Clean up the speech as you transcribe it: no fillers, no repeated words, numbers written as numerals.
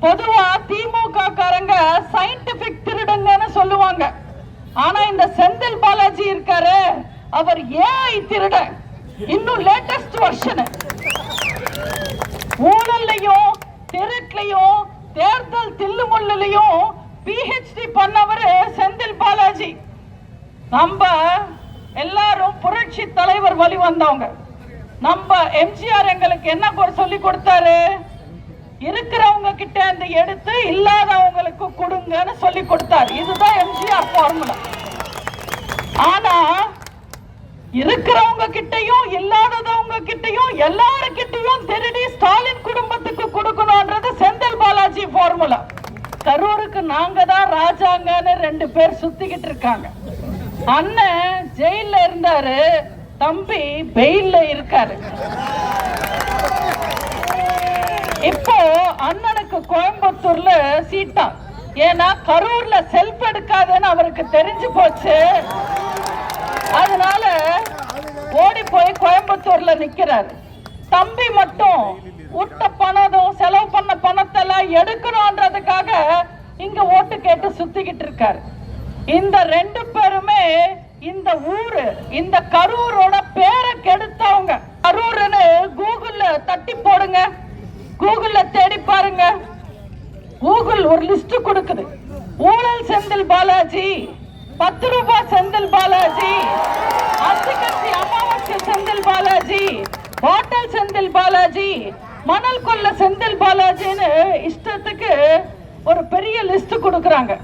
பொதுவா திமுக காரங்க சயின்டிபிக் திருடங்கன்னு சொல்லுவாங்க. ஆனா இந்த செந்தில் பாலாஜி இருக்காரு, அவர் ஏஐ திருட, இன்னும் லேட்டஸ்ட் வெர்ஷன். ஊழல்லையும் திருட்லையும் தேர்தல் தில்லுமுள்ளையும் பிஹெச்டி பண்ணவரு செந்தில் பாலாஜி. நம்ம எல்லாரும் புரட்சி தலைவர் வழி வந்தவங்க. நம்ம எம்ஜிஆர் எங்களுக்கு என்ன சொல்லி கொடுத்தாரு? இருக்கிறவங்க கிட்ட அந்த எடுத்து இல்லாதவங்களுக்கு கொடுங்கன்னு சொல்லி கொடுத்தாரு. இதுதான் எம்ஜிஆர் ஃபார்முலா. ஆனா இருக்கிறவங்க கிட்டையும் இல்லாதவங்க கிட்டையும் எல்லாருக்கிட்டையும் திருடி ஸ்டாலின் குடும்பத்துக்கு கொடுக்கணும்ன்றது செந்தில் பாலாஜி ஃபார்முலா. கரூருக்கு நாங்க தான் ராஜாங்கன்னு 2 பேர் சுத்திக்கிட்டு இருக்காங்க. அண்ணன் ஜெயில இருந்தாரு, தம்பி பெயில்ல இருக்காரு. இப்போ அண்ணனுக்கு கோயம்புத்தூர்ல சீட்டா, ஏன்னா கரூர்ல செல்ஃப் எடுக்காதுன்னு அவருக்கு தெரிஞ்சு போச்சு. அதனால ஓடி போய் கோயம்புத்தூர்ல நிக்கிறாரு. தம்பி மட்டும் விட்ட பணம் செலவு பண்ண பணத்தெல்லாம் எடுக்கணும்ன்றதுக்காக இங்க ஓட்டு கேட்டு சுத்திக்கிட்டு இருக்காரு. இந்த 2 பேருமே இந்த ஊரு, இந்த கரூரோட பேரை கெடுத்தவங்க. கரூர்னு கூகுள்ல தட்டி போடுங்க, கூகுள்ல தேடி பாருங்க. கூகுள் ஒரு லிஸ்ட் கொடுக்குது. ஊழல் செந்தில் பாலாஜி, 10 ரூபாய் செந்தில் பாலாஜி, அத்திகட்சி அமாவாசை செந்தில் பாலாஜி, ஹோட்டல் செந்தில் பாலாஜி, மணல் கொள்ள செந்தில் பாலாஜின்னு இஷ்டத்துக்கு ஒரு பெரிய லிஸ்ட் கொடுக்குறாங்க.